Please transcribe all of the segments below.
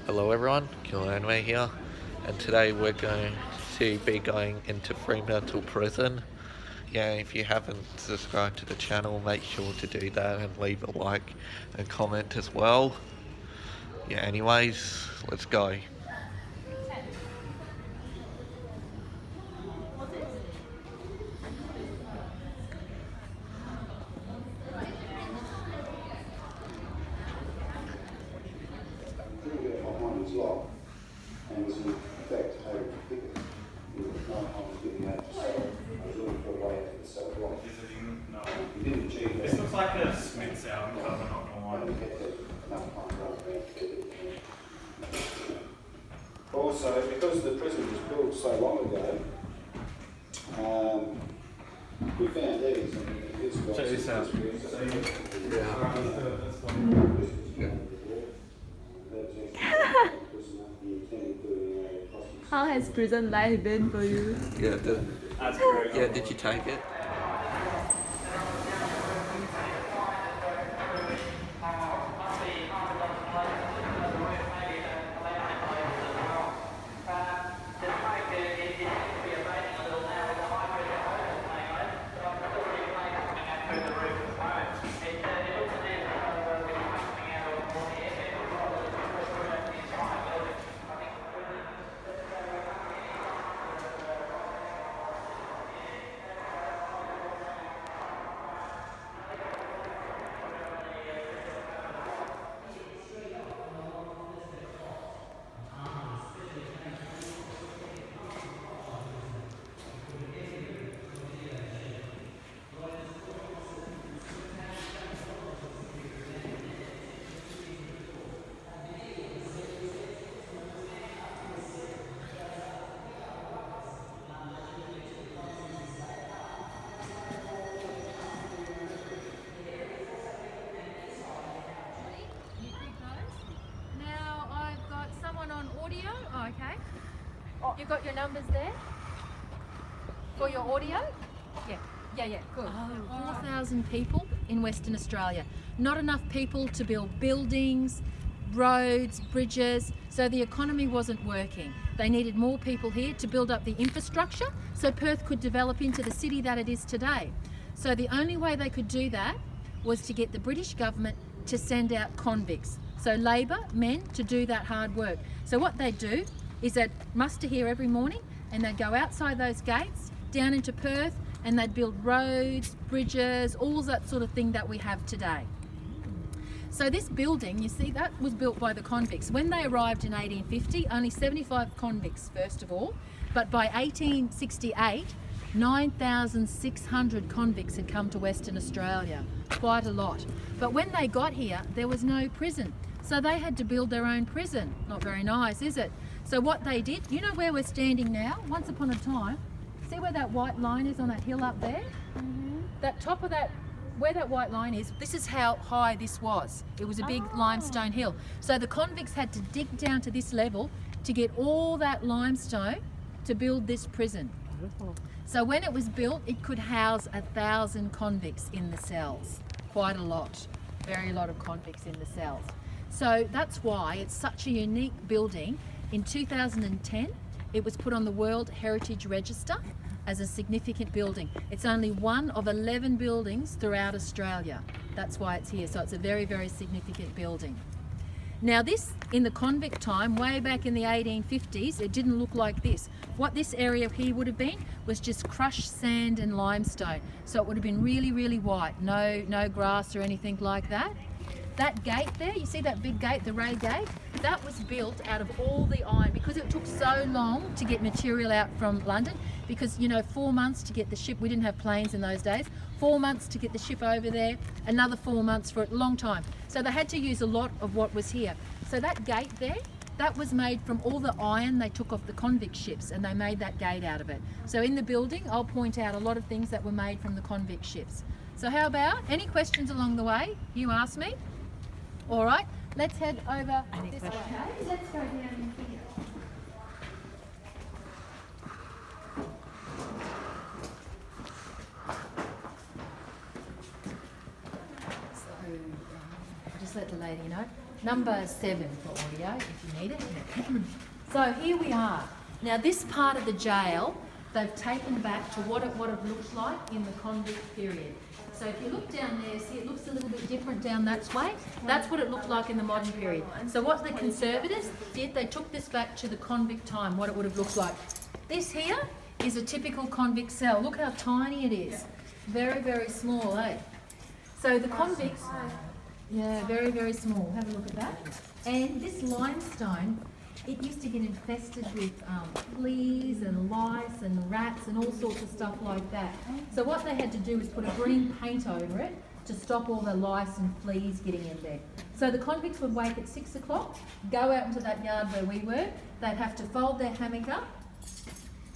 Hello everyone, Killanway here, and today we're going to be going into Fremantle Prison. Yeah, if you haven't subscribed to the channel, make sure to do that and leave a like and comment as well. Yeah, anyways, let's go. Couldn't get behind his lock and was in effect able to pick it. No one was getting out to stop. I was looking for a way to the cell block. No. He didn't achieve that. This looks like a Smith's album cover, not gonna lie. Only kept it enough time around. Also, because the prison was built so long ago, we found these. And it's got Check this out. How has prison life been for you? Yeah, That's great. did you take it? Now I've got someone on audio. Oh, okay. You got your numbers there for your audio? Yeah, good. 4,000 people in Western Australia. Not enough people to build buildings, roads, bridges, so the economy wasn't working. They needed more people here to build up the infrastructure so Perth could develop into the city that it is today. So the only way they could do that was to get the British government to send out convicts. So Labor, men, to do that hard work. So what they'd do is they'd muster here every morning and they'd go outside those gates, down into Perth, and they'd build roads, bridges, all that sort of thing that we have today. So this building, you see, that was built by the convicts. When they arrived in 1850, only 75 convicts first of all, but by 1868, 9,600 convicts had come to Western Australia, quite a lot. But when they got here, there was no prison. So they had to build their own prison. Not very nice, is it? So what they did, you know where we're standing now? Once upon a time, see where that white line is on that hill up there? That top of that, where that white line is, this is how high this was. It was a big limestone hill. So the convicts had to dig down to this level to get all that limestone to build this prison. So when it was built, it could house 1,000 convicts in the cells. Quite a lot, very lot of convicts in the cells. So that's why it's such a unique building. In 2010, it was put on the World Heritage Register as a significant building. It's only one of 11 buildings throughout Australia. That's why it's here. So it's a very, very significant building. Now this, in the convict time, way back in the 1850s, it didn't look like this. What this area here would have been was just crushed sand and limestone. So it would have been really, really white. No grass or anything like that. That gate there, you see that big gate, the Ray Gate? That was built out of all the iron because it took so long to get material out from London because, you know, 4 months to get the ship, we didn't have planes in those days, 4 months to get the ship over there, another 4 months for a long time. So they had to use a lot of what was here. So that gate there, that was made from all the iron they took off the convict ships and they made that gate out of it. So in the building, I'll point out a lot of things that were made from the convict ships. So how about, any questions along the way? You ask me. All right, let's head over this way. Okay, let's go down here. So, I'll just let the lady know. number 7 for audio if you need it. So here we are. Now this part of the jail, they've taken back to what it looked like in the convict period. So if you look down there, see it looks a little bit different down that way. That's what it looked like in the modern period. So what the Conservatives did, they took this back to the convict time, what it would have looked like. This here is a typical convict cell. Look how tiny it is. Very, very small, eh? So the convicts, yeah, very, very small. Have a look at that. And this limestone, it used to get infested with fleas and lice and rats and all sorts of stuff like that. So what they had to do was put a green paint over it to stop all the lice and fleas getting in there. So the convicts would wake at 6 o'clock, go out into that yard where we were, they'd have to fold their hammock up,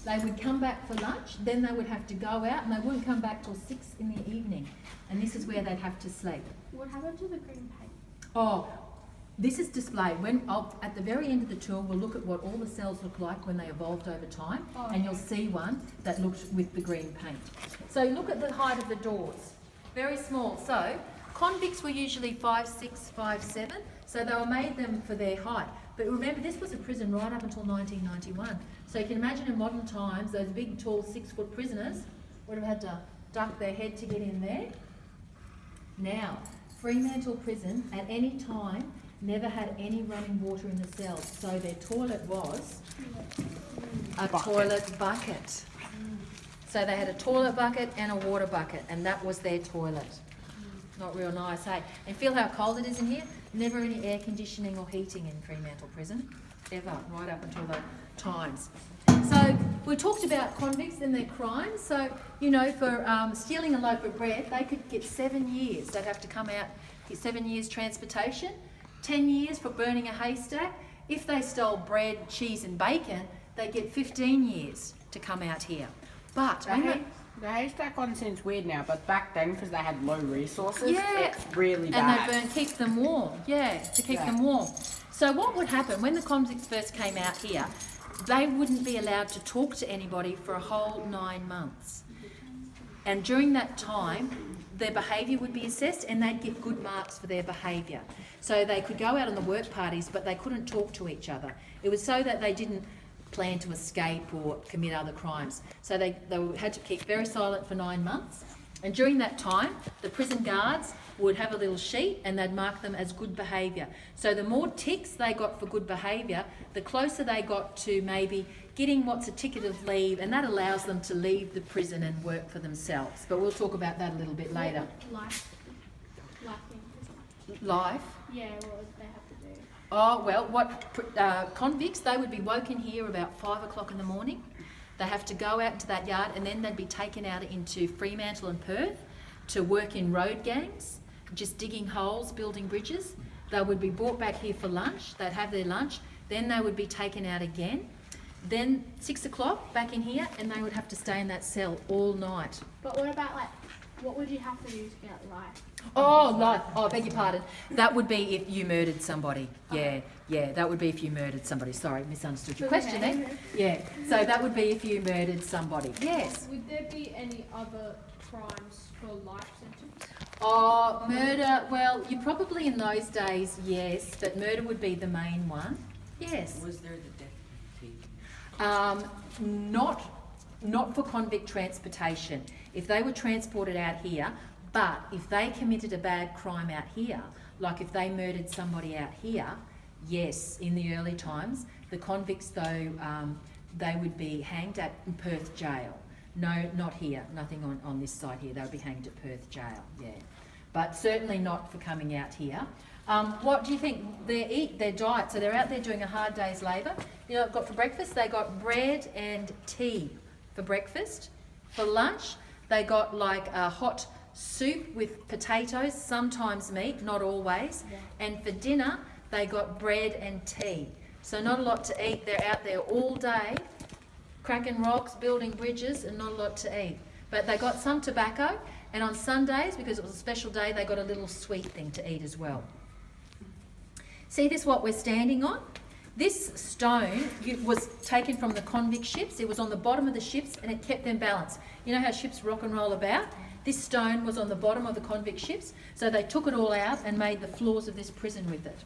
they would come back for lunch, then they would have to go out and they wouldn't come back till 6 in the evening. And this is where they'd have to sleep. What happened to the green paint? Oh, this is displayed. At the very end of the tour, we'll look at what all the cells look like when they evolved over time, and you'll see one that looked with the green paint. So look at the height of the doors. Very small. So convicts were usually 5'6", 5'7", so they were made them for their height. But remember, this was a prison right up until 1991. So you can imagine in modern times, those big, tall, 6-foot prisoners would have had to duck their head to get in there. Now, Fremantle prison at any time never had any running water in the cells, so their toilet was a toilet bucket. So they had a toilet bucket and a water bucket, and that was their toilet. Not real nice, hey? And feel how cold it is in here? Never any air conditioning or heating in Fremantle prison, ever, right up until the times. So we talked about convicts and their crimes. So, you know, for stealing a loaf of bread, they could get 7 years. They'd have to come out, get 7 years transportation, 10 years for burning a haystack. If they stole bread, cheese and bacon, they'd get 15 years to come out here. But the haystack one seems weird now, but back then, because they had low resources, yeah, it's really and bad. they keep them warm. Yeah, to keep them warm. So what would happen when the convicts first came out here? They wouldn't be allowed to talk to anybody for a whole 9 months. And during that time, their behaviour would be assessed and they'd get good marks for their behaviour. So they could go out on the work parties, but they couldn't talk to each other. It was so that they didn't plan to escape or commit other crimes. So they had to keep very silent for 9 months. And during that time, the prison guards would have a little sheet and they'd mark them as good behaviour. So the more ticks they got for good behaviour, the closer they got to maybe getting what's a ticket of leave, and that allows them to leave the prison and work for themselves. But we'll talk about that a little bit later. Life in prison. Life? Yeah, what would they have to do? Oh, well, convicts, they would be woken here about 5 o'clock in the morning. They have to go out into that yard and then they'd be taken out into Fremantle and Perth to work in road gangs, just digging holes, building bridges. They would be brought back here for lunch. They'd have their lunch. Then they would be taken out again. Then 6 o'clock back in here, and they would have to stay in that cell all night. But what about, like, what would you have to do to get life? Oh, life. Oh, beg your pardon. That would be if you murdered somebody. Yeah, that would be if you murdered somebody. Sorry, misunderstood your question there. Yeah, so that would be if you murdered somebody. Yes. Would there be any other crimes for life sentence? Oh, murder. Well, you probably in those days, yes, but murder would be the main one. Yes. Was there the death Not for convict transportation. If they were transported out here, but if they committed a bad crime out here, like if they murdered somebody out here, yes, in the early times, the convicts though, they would be hanged at Perth jail. No, not here, nothing on this side here. They would be hanged at Perth jail, yeah. But certainly not for coming out here. What do you think? Their diet, so they're out there doing a hard day's labour. You know what they've got for breakfast? They got bread and tea for breakfast. For lunch, they got like a hot soup with potatoes, sometimes meat, not always. Yeah. And for dinner, they got bread and tea. So not a lot to eat. They're out there all day, cracking rocks, building bridges, and not a lot to eat. But they got some tobacco, and on Sundays, because it was a special day, they got a little sweet thing to eat as well. See this, what we're standing on? This stone was taken from the convict ships. It was on the bottom of the ships and it kept them balanced. You know how ships rock and roll about? This stone was on the bottom of the convict ships, so they took it all out and made the floors of this prison with it.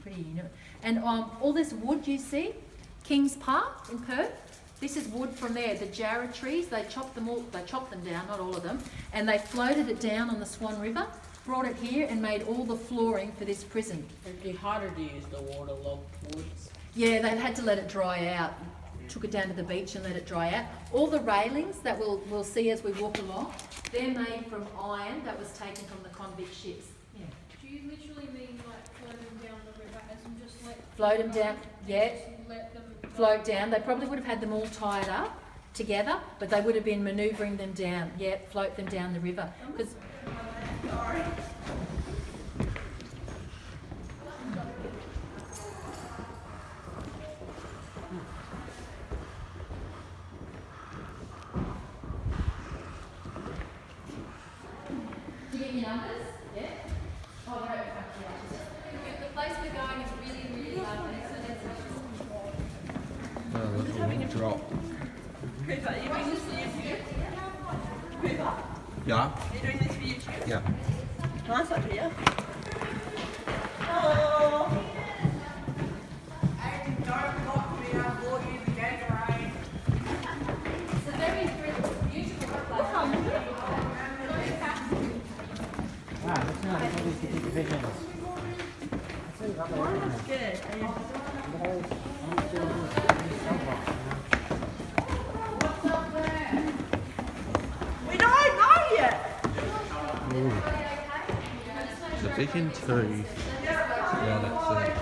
pretty. And all this wood you see, Kings Park in Perth. This is wood from there, the jarrah trees. They chopped them down, not all of them, and they floated it down on the Swan River, brought it here, and made all the flooring for this prison. It'd be harder to use the waterlogged woods. Yeah, they had to let it dry out. Took it down to the beach and let it dry out. All the railings that we'll see as we walk along, they're made from iron that was taken from the convict ships. Yeah. Do you literally mean like float them down the river as in just let Float them down, yeah. just let them Float down. They probably would have had them all tied up together, but they would have been manoeuvring them down. Yeah, float them down the river. Because do you get your numbers? Yeah. Oh, right. Yeah. The place we're going is really, really lovely. So let's Oh, look at the drop. Cooper, you doing this for YouTube? Cooper, Yeah. you doing this for YouTube? Yeah. Nice up here. Hello. And don't lock me, I bought you the Gatorade. It's a very beautiful place. Wow, that's not all these different divisions. Mine looks good. Are you- We don't know yet. Division 2. Yeah, that's it.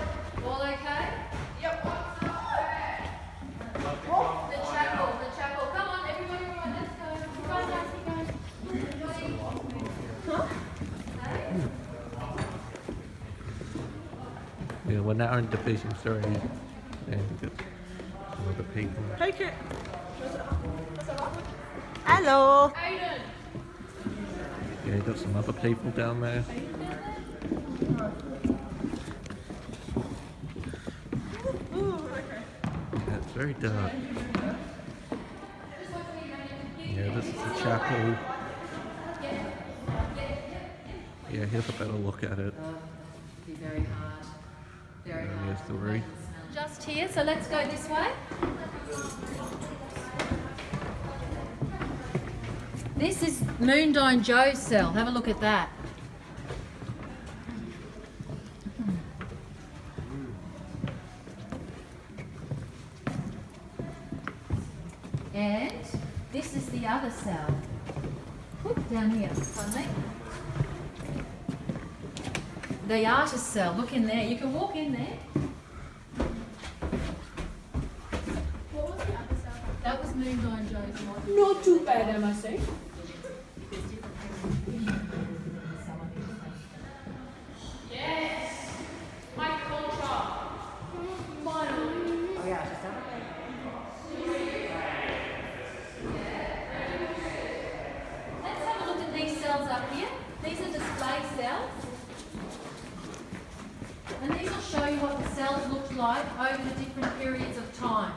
All okay? Yep. The chapel. Come on, everybody, let's go. Come on, guys, keep going. Yeah, we're now in Division 3. And we've got some other people. Take it. Hello. Yeah, got some other people down there. Yeah, it's very dark. Yeah, this is the chapel. Yeah, here's a better look at it. Be very hard. Very And hard. here's the roof. Just here, so let's go this way. This is Moondine Joe's cell. Have a look at that. And this is the other cell. Look down here, pardon me. The artist cell. Look in there. You can walk in there. What was the other cell? That was Moondine Joe's one. Not too bad, I must say. Oh yeah, just that. Let's have a look at these cells up here. These are display cells. And these will show you what the cells looked like over the different periods of time.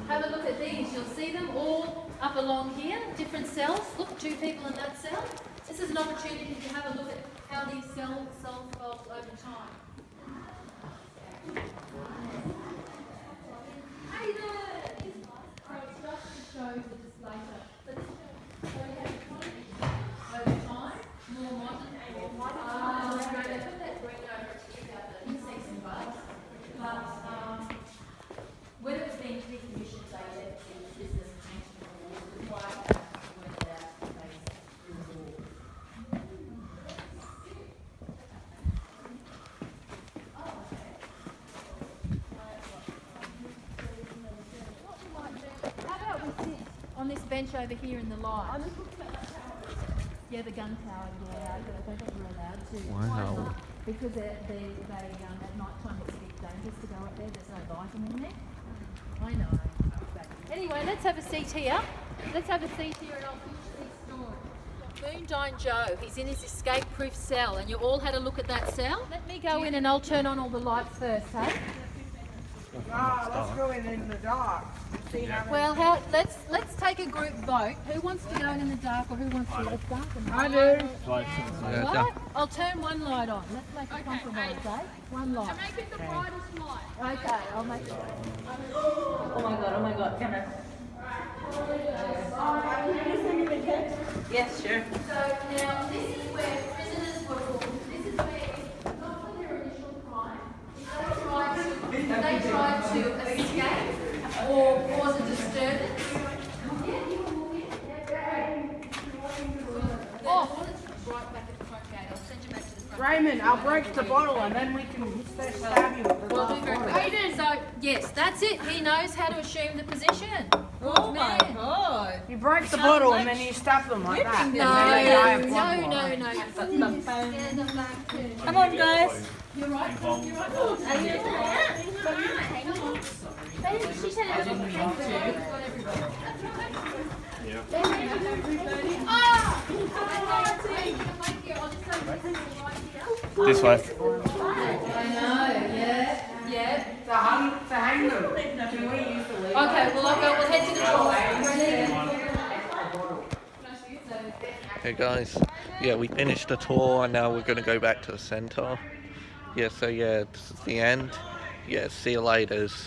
Have a look at these. You'll see them all up along here, different cells. Look, 2 people in that cell. This is an opportunity to have a look at how these cells evolved over time. Hey there! So it's just to show the display cell. But this shows over time, more modern. They put that green over it to check out the insects and bugs. But whether it's been decommissioned, they left the business changed the rules, required that to work it out if they in the law. How about we sit on this bench over here in the light? Yeah, the gun tower, yeah, I don't think we're allowed to. Wow. Because at night time it's a bit dangerous to go up there, there's no lighting in there. I know. But anyway, let's have a seat here. Let's have a seat here and I'll finish this story. Moondine Joe, he's in his escape-proof cell and you all had a look at that cell. Let me go in and I'll turn on all the lights first, hey? let's go in the dark. See how Well, let's take a group vote. Who wants to go in the dark or who wants to let dark? I do. Yeah, What? I'll turn one light on. Let's make a compromise, eh? One light. Make it the brightest light. Okay, I'll make it. Oh my god, can I? Yes, sure. So now this is where prisoners were put. This is where, not for their initial crime, they tried to escape or cause a disturbance. Oh, right back at the front gate. I'll send you back to the front. Raymond, I'll break the bottle and then we can stab you with the We'll do glass very bottle. well. So, yes, that's it. He knows how to assume the position. Oh my man. god. You break the bottle and then you stab them like that. No, And then they die of blood no, loss. no. Stand up back too. Come on, guys. You're right. You're right. Are you She said it was This way. I know, yeah. Yeah. To hang them. Can we use the lead? Okay, we'll head to the door. Hey guys, yeah, we finished the tour and now we're gonna go back to the centre. Yeah, so yeah, this is the end. Yeah, see you laters.